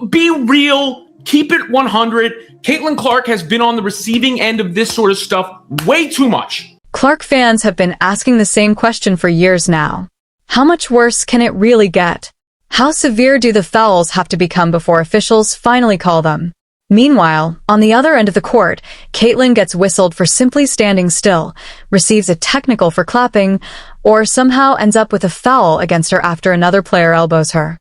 Be real. Keep it 100. Caitlin Clark has been on the receiving end of this sort of stuff way too much. Clark fans have been asking the same question for years now. How much worse can it really get? How severe do the fouls have to become before officials finally call them? Meanwhile, on the other end of the court, Caitlin gets whistled for simply standing still, receives a technical for clapping, or somehow ends up with a foul against her after another player elbows her.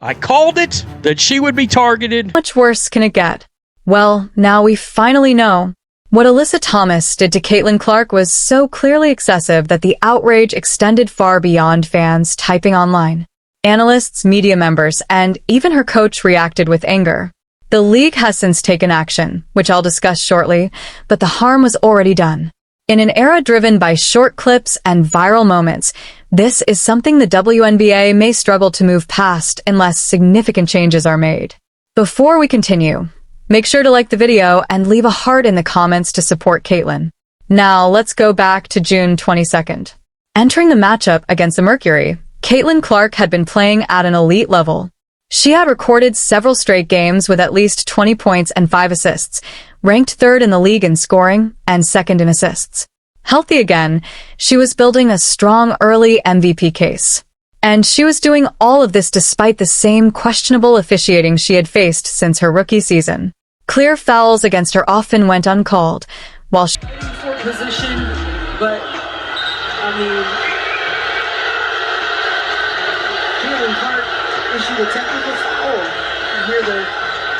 I called it that she would be targeted. How much worse can it get? Well, now we finally know. What Alyssa Thomas did to Caitlin Clark was so clearly excessive that the outrage extended far beyond fans typing online. Analysts, media members, and even her coach reacted with anger. The league has since taken action, which I'll discuss shortly, but the harm was already done. In an era driven by short clips and viral moments, this is something the WNBA may struggle to move past unless significant changes are made. Before we continue, make sure to like the video and leave a heart in the comments to support Caitlin. Now, let's go back to June 22nd. Entering the matchup against the Mercury, Caitlin Clark had been playing at an elite level. She had recorded several straight games with at least 20 points and 5 assists, ranked third in the league in scoring and second in assists. Healthy again, she was building a strong early MVP case. And she was doing all of this despite the same questionable officiating she had faced since her rookie season. Clear fouls against her often went uncalled, while she for position, but I mean, Caitlin Clark issued a technical foul. You hear the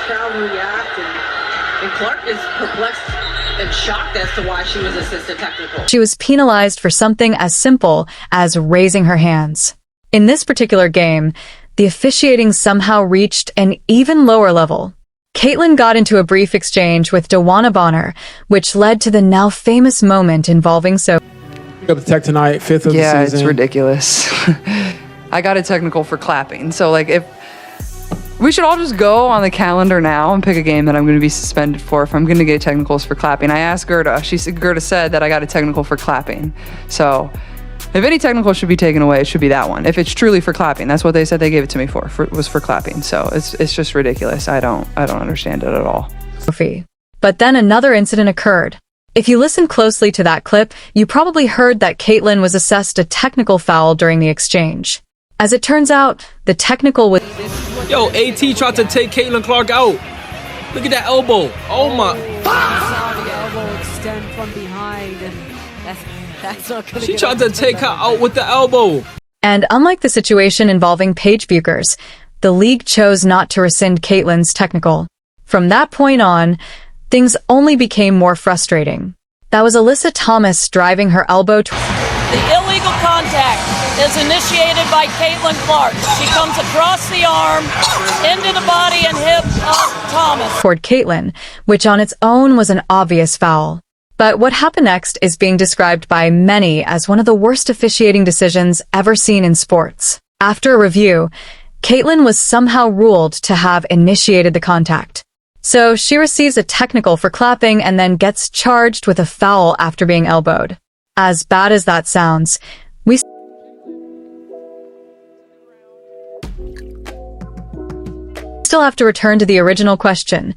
crowd react, and Clark is perplexed and shocked as to why she was assisted technical. She was penalized for something as simple as raising her hands. In this particular game, the officiating somehow reached an even lower level. Caitlin got into a brief exchange with Dewana Bonner, which led to the now famous moment involving Up the tech tonight, 5th of the season. Yeah, it's ridiculous. I got a technical for clapping. So, like, if we should all just go on the calendar now and pick a game that I'm going to be suspended for if I'm going to get technicals for clapping. I asked Gerda. Gerda said that I got a technical for clapping. So, if any technical should be taken away, it should be that one. If it's truly for clapping, that's what they said they gave it to me for was for clapping. So it's just ridiculous. I don't understand it at all. But then another incident occurred. If you listen closely to that clip, you probably heard that Caitlin was assessed a technical foul during the exchange. As it turns out, the technical was... Yo, AT tried to take Caitlin Clark out. Look at that elbow. Oh my. Saw the elbow extend from behind, and that's not gonna She tried to take her out with the elbow. And unlike the situation involving Paige Buchers, the league chose not to rescind Caitlin's technical. From that point on, things only became more frustrating. That was Alyssa Thomas driving her elbow The illegal contact is initiated by Caitlin Clark. She comes across the arm, into the body and hip of Thomas toward Caitlin, which on its own was an obvious foul. But what happened next is being described by many as one of the worst officiating decisions ever seen in sports. After a review, Caitlin was somehow ruled to have initiated the contact. So she receives a technical for clapping and then gets charged with a foul after being elbowed. As bad as that sounds, we still have to return to the original question.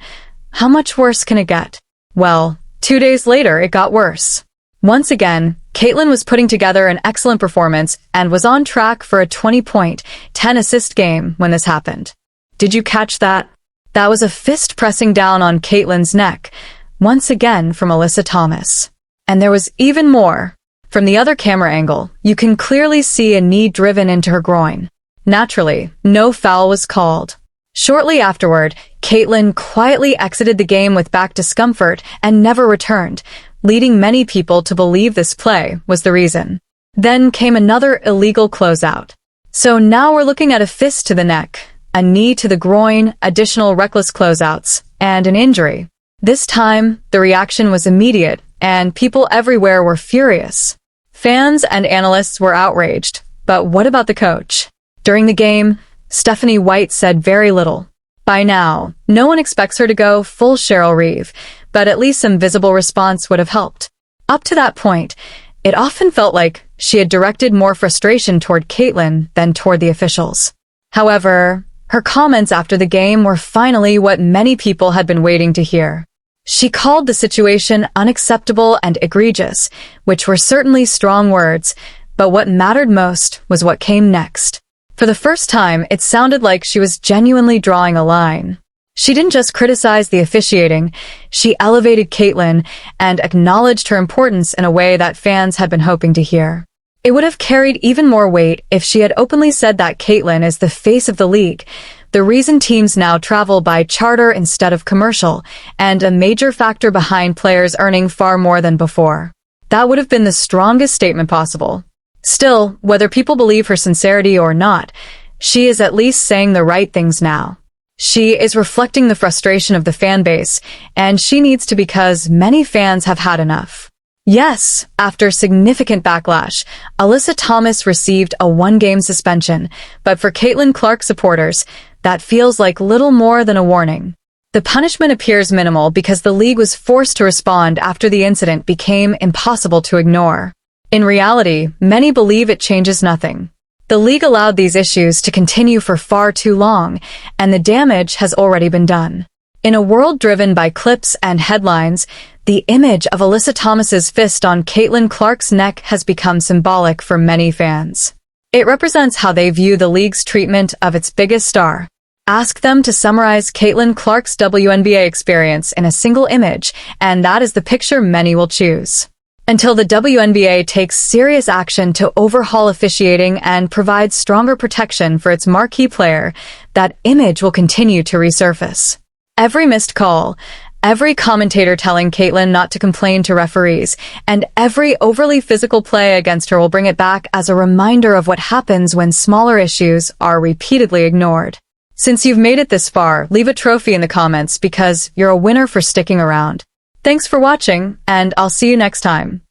How much worse can it get? Well, 2 days later, it got worse. Once again, Caitlin was putting together an excellent performance and was on track for a 20-point, 10-assist game when this happened. Did you catch that? That was a fist pressing down on Caitlin's neck, once again from Alyssa Thomas. And there was even more. From the other camera angle, you can clearly see a knee driven into her groin. Naturally, no foul was called. Shortly afterward, Caitlin quietly exited the game with back discomfort and never returned, leading many people to believe this play was the reason. Then came another illegal closeout. So now we're looking at a fist to the neck, a knee to the groin, additional reckless closeouts, and an injury. This time, the reaction was immediate, and people everywhere were furious. Fans and analysts were outraged, but what about the coach? During the game, Stephanie White said very little. By now, no one expects her to go full Cheryl Reeve, but at least some visible response would have helped. Up to that point, it often felt like she had directed more frustration toward Caitlin than toward the officials. However, Her comments after the game were finally what many people had been waiting to hear. She called the situation unacceptable and egregious, which were certainly strong words, but what mattered most was what came next. For the first time, it sounded like she was genuinely drawing a line. She didn't just criticize the officiating, she elevated Caitlyn and acknowledged her importance in a way that fans had been hoping to hear. It would have carried even more weight if she had openly said that Caitlyn is the face of the league, the reason teams now travel by charter instead of commercial, and a major factor behind players earning far more than before. That would have been the strongest statement possible. Still, whether people believe her sincerity or not, she is at least saying the right things now. She is reflecting the frustration of the fan base, and she needs to because many fans have had enough. Yes, after significant backlash, Alyssa Thomas received a one-game suspension, but for Caitlyn Clark supporters, that feels like little more than a warning. The punishment appears minimal because the league was forced to respond after the incident became impossible to ignore. In reality, many believe it changes nothing. The league allowed these issues to continue for far too long, and the damage has already been done. In a world driven by clips and headlines, the image of Alyssa Thomas's fist on Caitlyn Clark's neck has become symbolic for many fans. It represents how they view the league's treatment of its biggest star. Ask them to summarize Caitlyn Clark's WNBA experience in a single image, and that is the picture many will choose. Until the WNBA takes serious action to overhaul officiating and provide stronger protection for its marquee player, that image will continue to resurface. Every missed call, every commentator telling Caitlyn not to complain to referees, and every overly physical play against her will bring it back as a reminder of what happens when smaller issues are repeatedly ignored. Since you've made it this far, leave a trophy in the comments because you're a winner for sticking around. Thanks for watching, and I'll see you next time.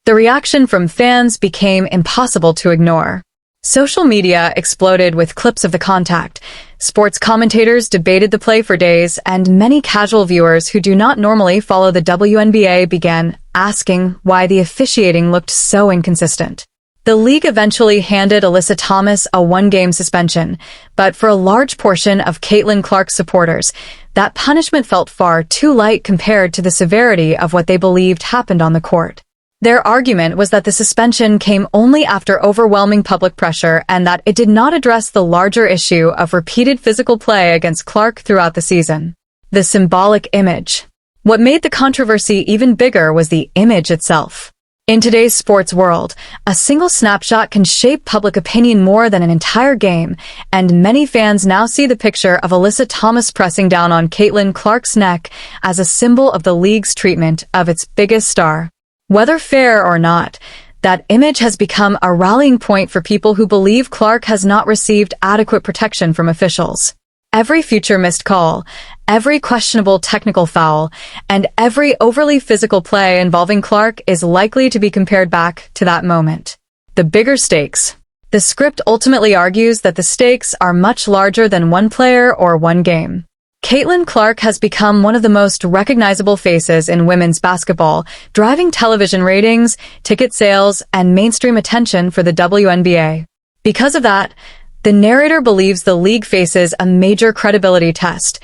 The reaction from fans became impossible to ignore. Social media exploded with clips of the contact. Sports commentators debated the play for days, and many casual viewers who do not normally follow the WNBA began asking why the officiating looked so inconsistent. The league eventually handed Alyssa Thomas a one-game suspension, but for a large portion of Caitlyn Clark's supporters, that punishment felt far too light compared to the severity of what they believed happened on the court. Their argument was that the suspension came only after overwhelming public pressure and that it did not address the larger issue of repeated physical play against Clark throughout the season. The symbolic image. What made the controversy even bigger was the image itself. In today's sports world, a single snapshot can shape public opinion more than an entire game, and many fans now see the picture of Alyssa Thomas pressing down on Caitlyn Clark's neck as a symbol of the league's treatment of its biggest star. Whether fair or not, that image has become a rallying point for people who believe Clark has not received adequate protection from officials. Every future missed call, every questionable technical foul, and every overly physical play involving Clark is likely to be compared back to that moment. The bigger stakes. The script ultimately argues that the stakes are much larger than one player or one game. Caitlyn Clark has become one of the most recognizable faces in women's basketball, driving television ratings, ticket sales, and mainstream attention for the WNBA. Because of that, the narrator believes the league faces a major credibility test.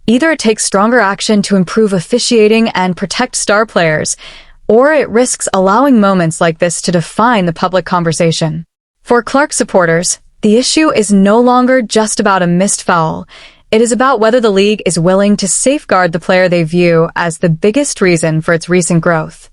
Either it takes stronger action to improve officiating and protect star players, or it risks allowing moments like this to define the public conversation. For Clark supporters, the issue is no longer just about a missed foul. It is about whether the league is willing to safeguard the player they view as the biggest reason for its recent growth.